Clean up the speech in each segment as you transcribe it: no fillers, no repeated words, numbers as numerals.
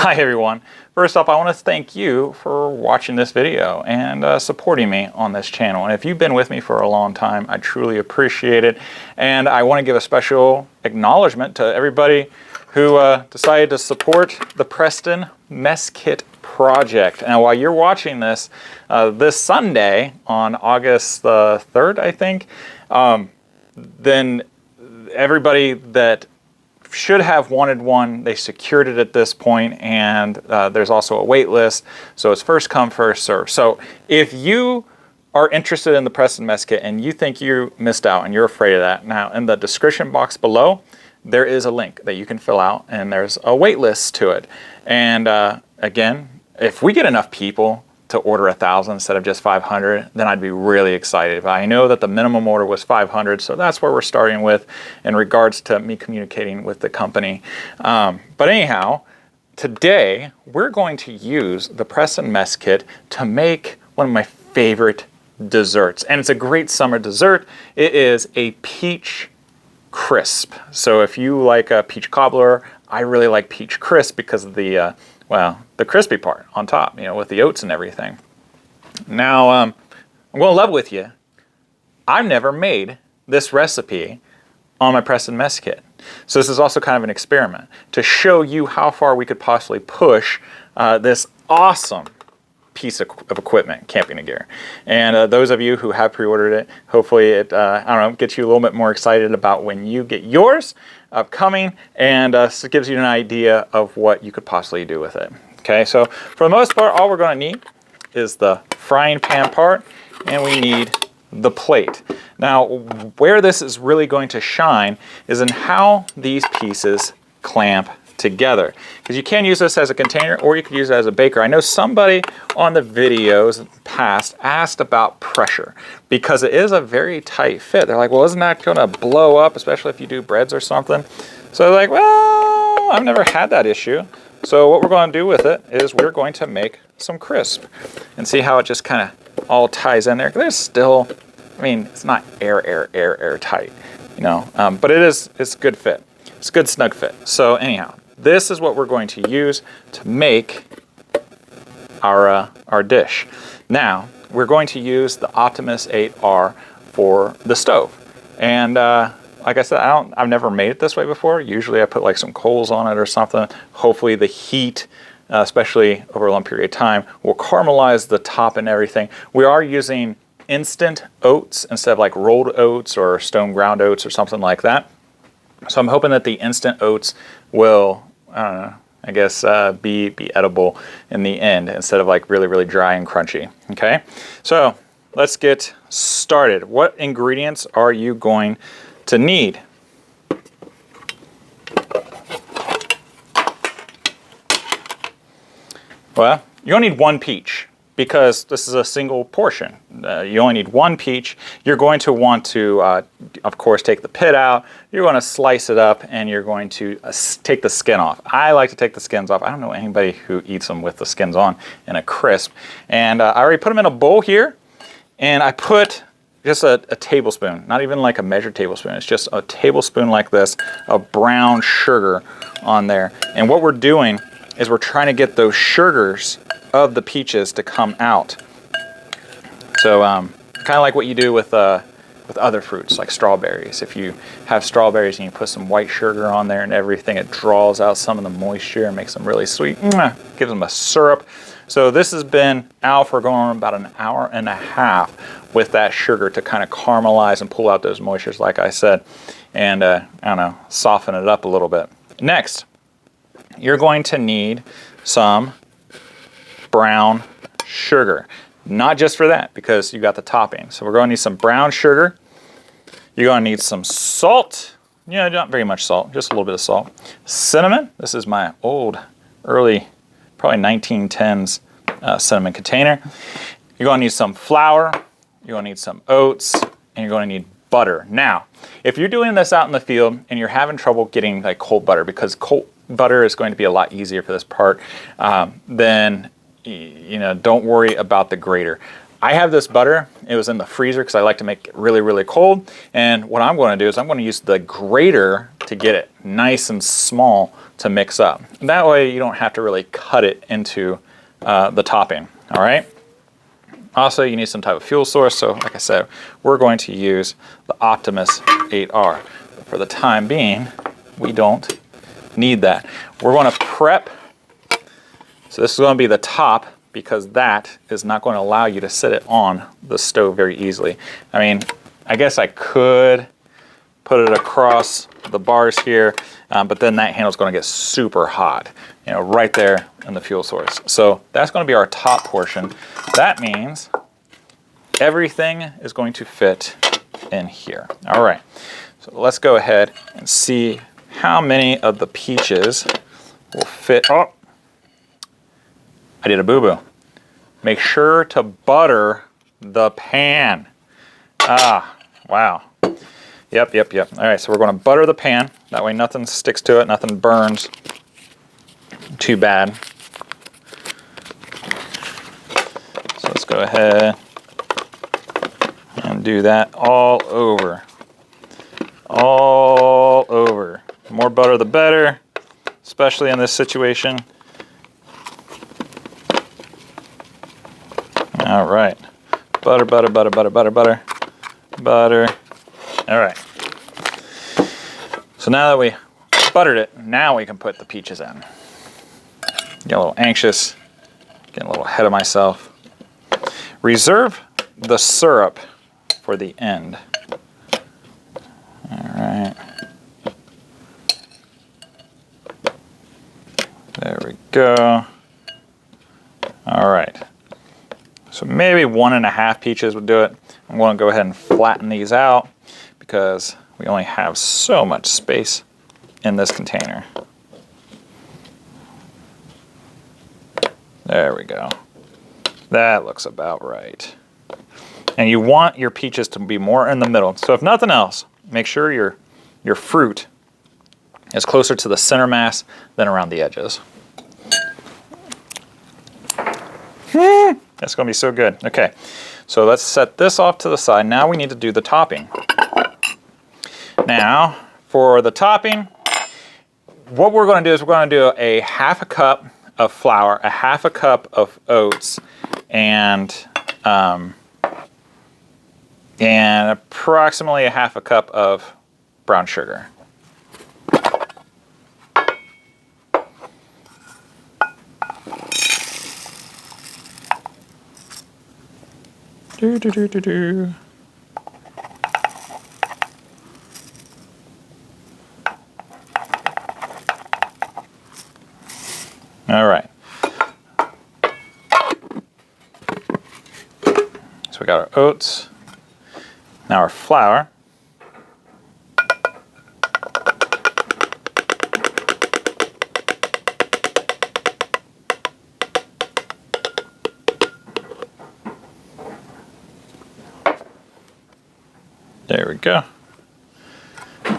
Hi everyone. First off, I want to thank you for watching this video and supporting me on this channel. And if you've been with me for a long time, I truly appreciate it. And I want to give a special acknowledgement to everybody who decided to support the Preston Mess Kit project. Now, while you're watching this, this Sunday on August the 3rd, I think, then everybody that should have wanted one, they secured it at this point, and there's also a wait list, so it's first come, first serve. So if you are interested in the Preston Mess Kit and you think you missed out and you're afraid of that, now in the description box below, there is a link that you can fill out, and there's a wait list to it. And again, if we get enough people to order 1,000 instead of just 500, then I'd be really excited. But I know that the minimum order was 500, so that's where we're starting with in regards to me communicating with the company. But anyhow, today we're going to use the Preston Mess Kit to make one of my favorite desserts. And it's a great summer dessert. It is a peach crisp. So if you like a peach cobbler, I really like peach crisp because of the well, the crispy part on top, you know, with the oats and everything. Now, I'm going to level with you. I've never made this recipe on my Preston Mess Kit. So this is also kind of an experiment to show you how far we could possibly push this awesome piece of equipment, camping gear. And those of you who have pre-ordered it, hopefully it, I don't know, gets you a little bit more excited about when you get yours upcoming, and so it gives you an idea of what you could possibly do with it. Okay, so for the most part, all we're going to need is the frying pan part, and we need the plate. Now, where this is really going to shine is in how these pieces clamp together, because you can use this as a container or you could use it as a baker. I know somebody on the videos past asked about pressure because it is a very tight fit. They're like, well, isn't that going to blow up, especially if you do breads or something? So they're like, well, I've never had that issue. So what we're going to do with it is we're going to make some crisp and see how it just kind of all ties in there. There's still, I mean, it's not air tight, you know, but it's a good fit. It's a good snug fit. So anyhow, this is what we're going to use to make our dish. Now, we're going to use the Optimus 8R for the stove. And like I said, I've never made it this way before. Usually I put like some coals on it or something. Hopefully the heat, especially over a long period of time, will caramelize the top and everything. We are using instant oats instead of like rolled oats or stone ground oats or something like that. So I'm hoping that the instant oats will, I don't know, I guess be edible in the end instead of like really dry and crunchy. Okay, so let's get started. What ingredients are you going to need? Well, you only need one peach, because this is a single portion. You only need one peach. You're going to want to, of course, take the pit out. You're going to slice it up, and you're going to take the skin off. I like to take the skins off. I don't know anybody who eats them with the skins on in a crisp. And I already put them in a bowl here, and I put just a tablespoon, not even like a measured tablespoon. It's just a tablespoon like this of brown sugar on there. And what we're doing is we're trying to get those sugars of the peaches to come out. So kind of like what you do with other fruits like strawberries. If you have strawberries and you put some white sugar on there and everything, it draws out some of the moisture and makes them really sweet. Gives them a syrup. So this has been out for going on about an hour and a half with that sugar to kind of caramelize and pull out those moistures, like I said, and I don't know, soften it up a little bit. Next, you're going to need some brown sugar. Not just for that, because you got the topping. So we're going to need some brown sugar. You're going to need some salt. Yeah, not very much salt, just a little bit of salt. Cinnamon. This is my old, early, probably 1910s cinnamon container. You're going to need some flour. You're going to need some oats, and you're going to need butter. Now, if you're doing this out in the field and you're having trouble getting like cold butter, because cold butter is going to be a lot easier for this part, then you know, don't worry about the grater. I have this butter. It was in the freezer because I like to make it really, really cold. And what I'm going to do is I'm going to use the grater to get it nice and small to mix up. And that way you don't have to really cut it into the topping, all right? Also, you need some type of fuel source. So like I said, we're going to use the Optimus 8R. But for the time being, we don't need that. We're going to prep. So this is going to be the top, because that is not going to allow you to sit it on the stove very easily. I mean, I guess I could put it across the bars here, but then that handle is going to get super hot, you know, right there in the fuel source. So that's going to be our top portion. That means everything is going to fit in here. All right, so let's go ahead and see how many of the peaches will fit. Oh, I did a boo-boo. Make sure to butter the pan. Ah, wow. Yep. All right, so we're going to butter the pan. That way nothing sticks to it, nothing burns too bad. So let's go ahead and do that all over. All over. The more butter, the better, especially in this situation. All right, butter, butter, butter, butter, butter, butter, butter. All right. So now that we buttered it, now we can put the peaches in. Get a little anxious, getting a little ahead of myself. Reserve the syrup for the end. All right. There we go. All right. So maybe 1.5 peaches would do it. I'm going to go ahead and flatten these out because we only have so much space in this container. There we go. That looks about right. And you want your peaches to be more in the middle. So if nothing else, make sure your fruit is closer to the center mass than around the edges. That's going to be so good. Okay, so let's set this off to the side. Now we need to do the topping. Now, for the topping, what we're going to do is we're going to do a 1/2 cup of flour, a 1/2 cup of oats, and approximately a 1/2 cup of brown sugar. Do. All right. So we got our oats. Now our flour. There we go. You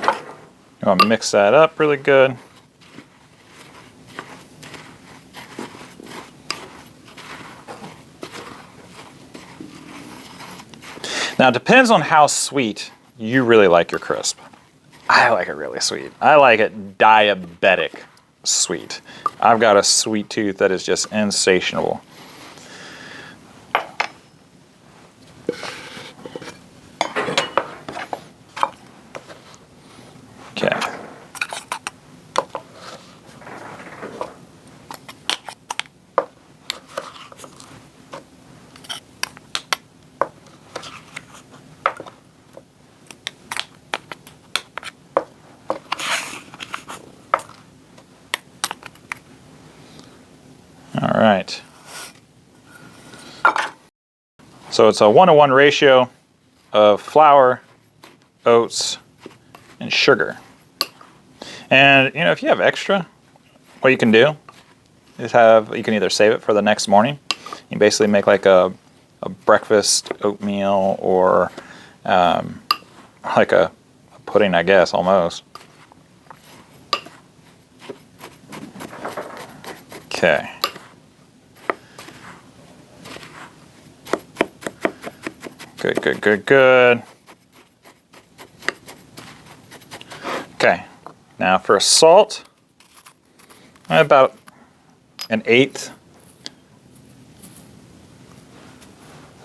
want to mix that up really good. Now it depends on how sweet you really like your crisp. I like it really sweet. I like it diabetic sweet. I've got a sweet tooth that is just insatiable. Okay. All right. So it's a 1-to-1 ratio of flour, oats, and sugar. And you know, if you have extra, what you can do is you can either save it for the next morning. You basically make like a breakfast oatmeal or like a pudding, I guess, almost. Okay. Good, good, good, good. Okay, now for salt, about 1/8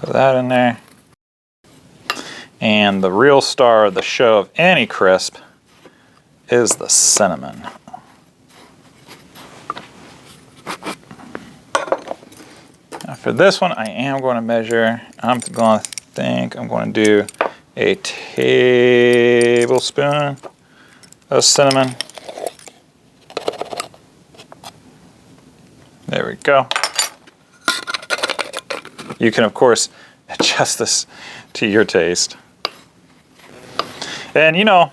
of that in there. And the real star of the show of any crisp is the cinnamon. Now for this one, I am going to measure. I'm going to do a tablespoon of cinnamon. There we go. You can, of course, adjust this to your taste. And you know,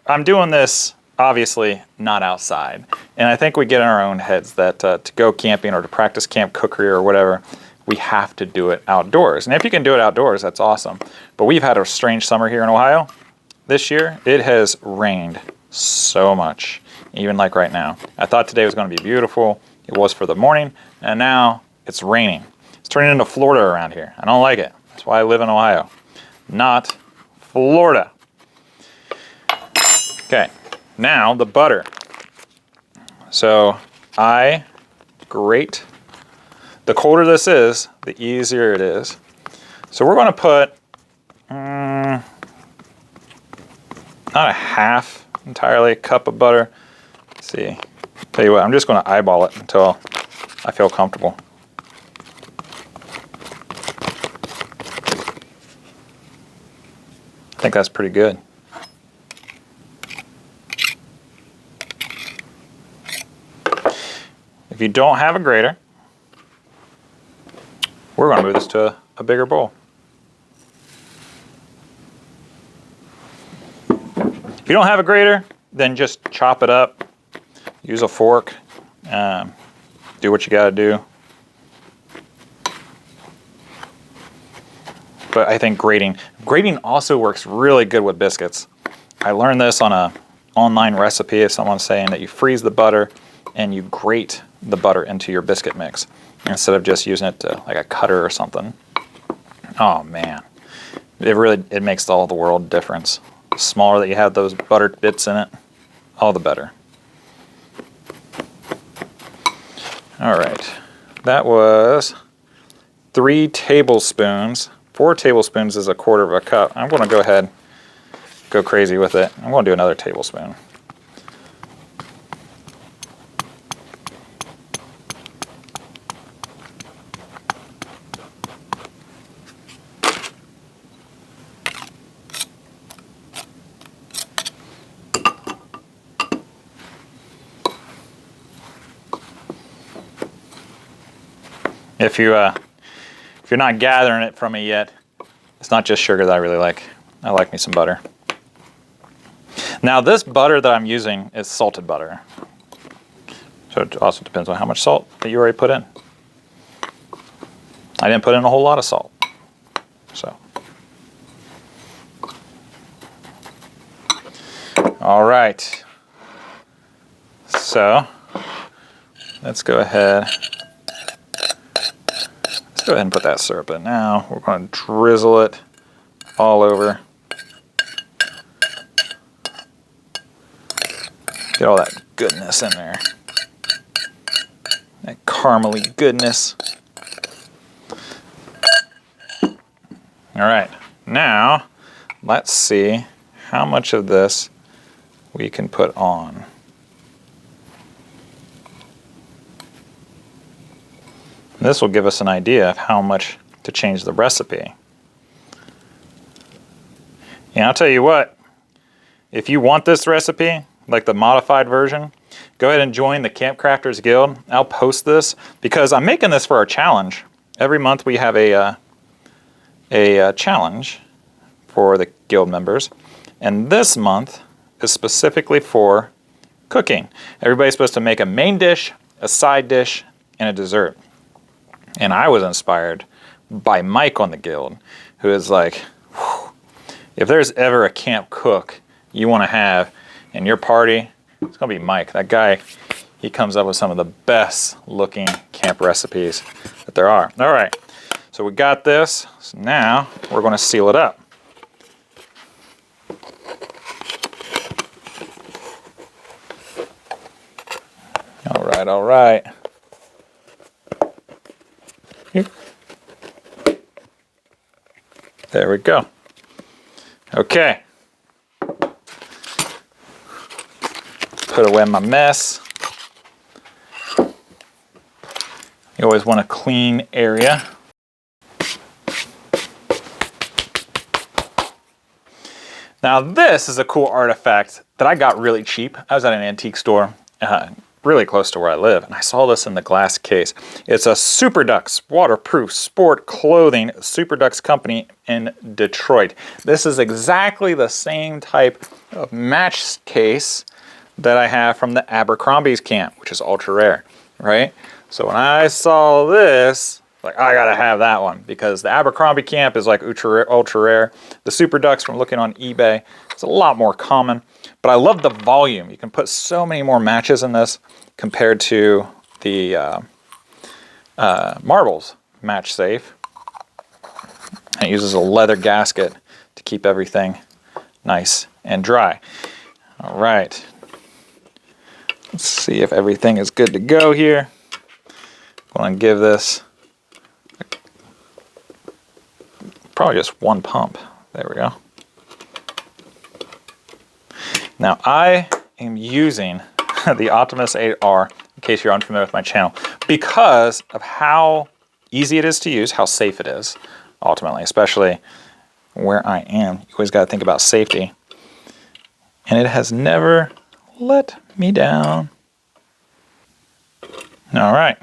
I'm doing this obviously not outside. And I think we get in our own heads that to go camping or to practice camp cookery or whatever, we have to do it outdoors. And if you can do it outdoors, that's awesome. But we've had a strange summer here in Ohio. This year, it has rained so much, even like right now. I thought today was going to be beautiful. It was for the morning, and now it's raining. It's turning into Florida around here. I don't like it. That's why I live in Ohio, not Florida. Okay, now the butter. So I grate. The colder this is, the easier it is. So we're going to put not a half entirely cup of butter. Let's see. Tell you what, I'm just going to eyeball it until I feel comfortable. I think that's pretty good. If you don't have a grater, we're going to move this to a bigger bowl. If you don't have a grater, then just chop it up. Use a fork. Do what you got to do. But I think grating also works really good with biscuits. I learned this on an online recipe of someone saying that you freeze the butter and you grate the butter into your biscuit mix instead of just using it to, like a cutter or something. Oh man, it makes all the world difference. The smaller that you have those butter bits in it, all the better. All right, that was 3 tablespoons. 4 tablespoons is 1/4 of a cup. I'm going to go ahead, go crazy with it. I'm going to do another tablespoon. If you're not gathering it from me yet, it's not just sugar that I really like. I like me some butter. Now this butter that I'm using is salted butter. So it also depends on how much salt that you already put in. I didn't put in a whole lot of salt. So. All right. So let's go ahead. Go ahead and put that syrup in now. We're going to drizzle it all over. Get all that goodness in there. That caramely goodness. All right, now let's see how much of this we can put on. This will give us an idea of how much to change the recipe. And I'll tell you what, if you want this recipe, like the modified version, go ahead and join the Camp Crafters Guild. I'll post this because I'm making this for our challenge. Every month we have a challenge for the guild members. And this month is specifically for cooking. Everybody's supposed to make a main dish, a side dish, and a dessert. And I was inspired by Mike on the guild, who is like, whew, if there's ever a camp cook you want to have in your party, it's going to be Mike. That guy, he comes up with some of the best looking camp recipes that there are. All right, So we got this. So now we're going to seal it up. All right, all right. Here. There we go. Okay. Put away my mess. You always want a clean area. Now this is a cool artifact that I got really cheap. I was at an antique store really close to where I live, and I saw this in the glass case. It's a Super Ducks waterproof sport clothing, Super Ducks company in Detroit. This is exactly the same type of match case that I have from the Abercrombie's camp, which is ultra rare, right? So when I saw this, like, I gotta have that one, because the Abercrombie camp is like ultra rare. The Super Ducks, from looking on eBay, it's a lot more common. But I love the volume. You can put so many more matches in this compared to the Marbles match safe. And it uses a leather gasket to keep everything nice and dry. All right. Let's see if everything is good to go here. I'm going to give this probably just one pump. There we go. Now I am using the Optimus 8R, in case you're unfamiliar with my channel, because of how easy it is to use, how safe it is, ultimately, especially where I am. You always got to think about safety. And it has never let me down. All right.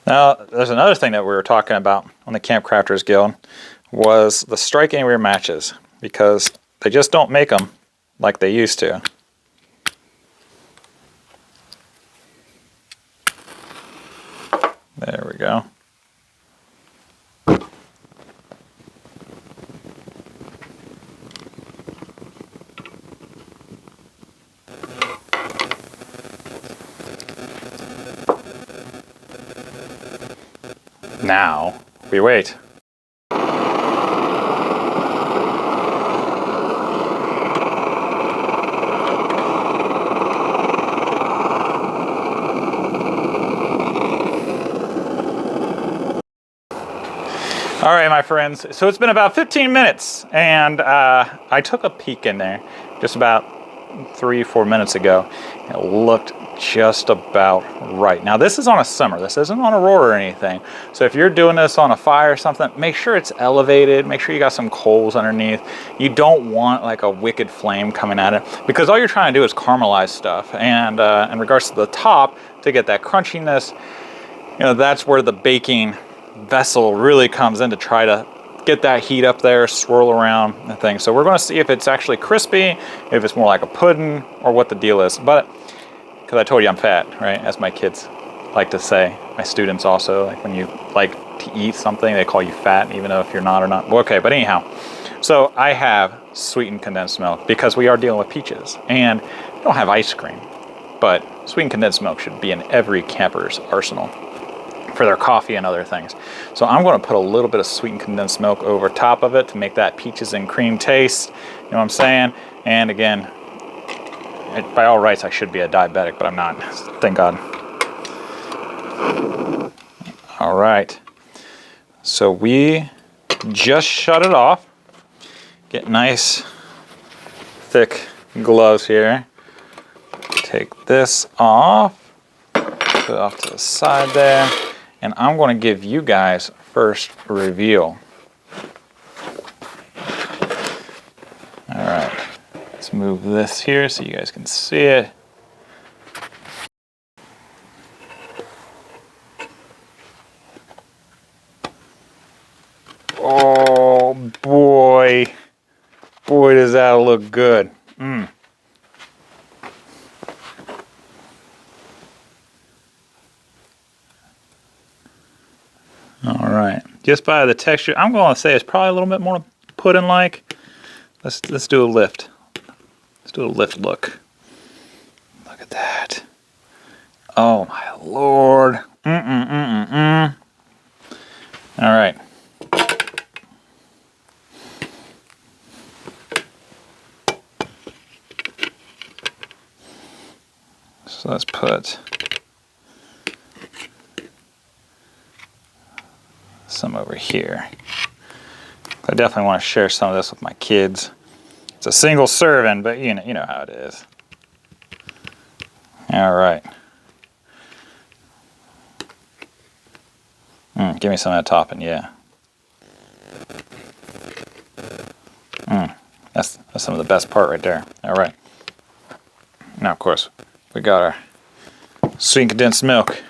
Now, there's another thing that we were talking about on the Camp Crafters Guild, was the strike anywhere matches, because they just don't make them like they used to. There we go. Now we wait. All right, my friends, so it's been about 15 minutes, and I took a peek in there just about 3-4 minutes ago. It looked just about right. Now, this is on a simmer. This isn't on a roar or anything. So if you're doing this on a fire or something, make sure it's elevated. Make sure you got some coals underneath. You don't want like a wicked flame coming at it, because all you're trying to do is caramelize stuff. And in regards to the top, to get that crunchiness, you know, that's where the baking vessel really comes in, to try to get that heat up there, swirl around and things. So we're going to see if it's actually crispy, if it's more like a pudding, or what the deal is. But because I told you I'm fat, right? As my kids like to say, my students also, like when you like to eat something, they call you fat, even though if you're not or not. Well, okay, but anyhow, so I have sweetened condensed milk because we are dealing with peaches, and we don't have ice cream, but sweetened condensed milk should be in every camper's arsenal for their coffee and other things. So I'm going to put a little bit of sweetened condensed milk over top of it to make that peaches and cream taste. You know what I'm saying? And again, by all rights, I should be a diabetic, but I'm not. Thank God. All right. So we just shut it off. Get nice, thick gloves here. Take this off. Put it off to the side there. And I'm going to give you guys first reveal. All right. Let's move this here so you guys can see it. Oh boy. Boy, does that look good. All right. Just by the texture, I'm going to say it's probably a little bit more pudding-like. Let's do a lift. Let's do a lift look. Look at at that. Oh my Lord. All right. So let's put some over here. I definitely want to share some of this with my kids. It's a single serving, but you know how it is. All right. Give me some of that topping, yeah. That's some of the best part right there. All right. Now, of course, we got our sweet condensed milk.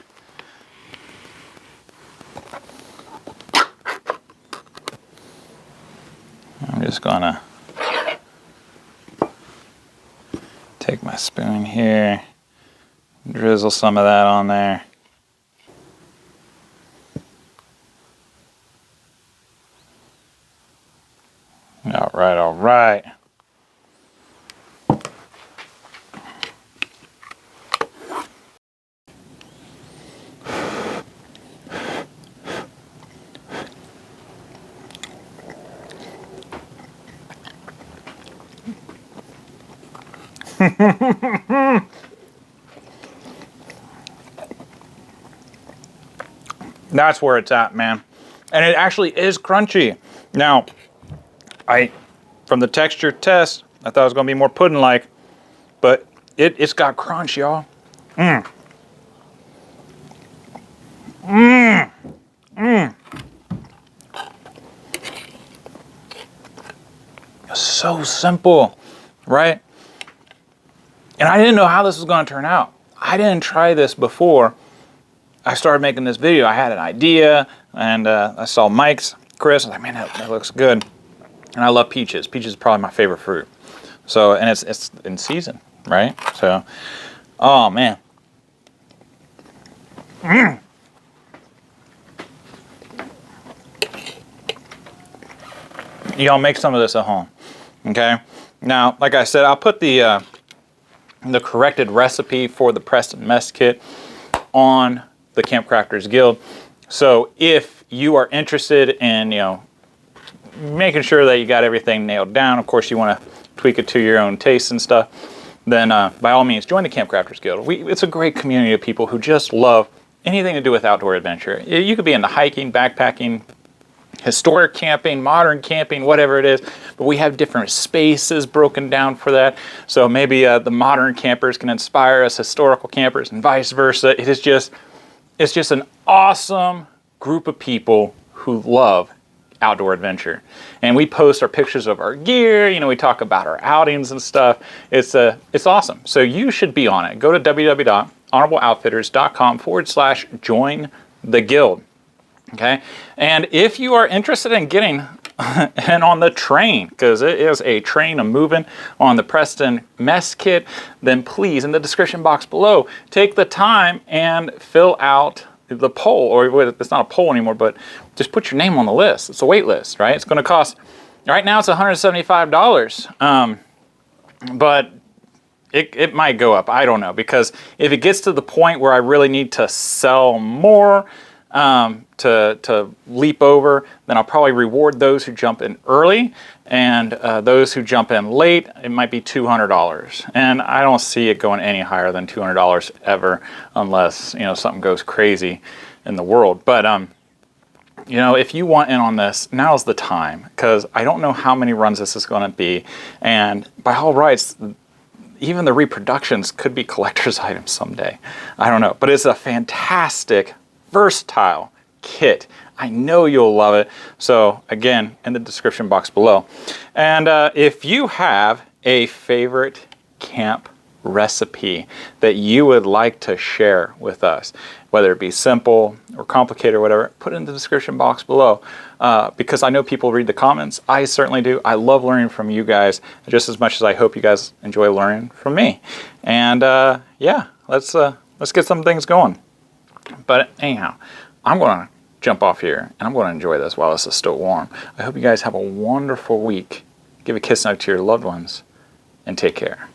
I'm just gonna take my spoon here, drizzle some of that on there. All right, all right. That's where it's at, man. And it actually is crunchy. Now, from the texture test, I thought it was going to be more pudding-like, but it's got crunch, y'all. So simple, right? And I didn't know how this was going to turn out. I didn't try this before I started making this video. I had an idea, and I saw Mike's, Chris. I was like, man, that looks good. And I love peaches. Peaches is probably my favorite fruit. So, and it's in season, right? So, oh man. Y'all make some of this at home, okay? Now, like I said, I'll put the corrected recipe for the Preston Mess Kit on the Camp Crafters Guild. So if you are interested in, making sure that you got everything nailed down, of course you want to tweak it to your own taste and stuff, then by all means join the Camp Crafters Guild. It's a great community of people who just love anything to do with outdoor adventure. You could be into hiking, backpacking, historic camping, modern camping, whatever it is, but we have different spaces broken down for that. So maybe the modern campers can inspire us historical campers and vice versa. It's just an awesome group of people who love outdoor adventure. And we post our pictures of our gear, we talk about our outings and stuff. It's awesome. So you should be on it. Go to www.honorableoutfitters.com/join the guild. Okay, and if you are interested in getting in on the train, because it is a train of moving on the Preston Mess Kit, then please, in the description box below, take the time and fill out the poll, or it's not a poll anymore, but just put your name on the list. It's a wait list, right? It's going to cost, right now it's $175, but it might go up. I don't know, because if it gets to the point where I really need to sell more, to leap over, then I'll probably reward those who jump in early, and those who jump in late, it might be $200. And I don't see it going any higher than $200 ever, unless something goes crazy in the world. But if you want in on this, now's the time, because I don't know how many runs this is going to be, and by all rights, even the reproductions could be collector's items someday. I don't know, but it's a fantastic, versatile kit. I know you'll love it. So again, in the description box below. And if you have a favorite camp recipe that you would like to share with us, whether it be simple or complicated or whatever, put it in the description box below, because I know people read the comments. I certainly do. I love learning from you guys just as much as I hope you guys enjoy learning from me. And yeah, let's get some things going. But anyhow, I'm going to jump off here, and I'm going to enjoy this while this is still warm. I hope you guys have a wonderful week. Give a kiss out to your loved ones, and take care.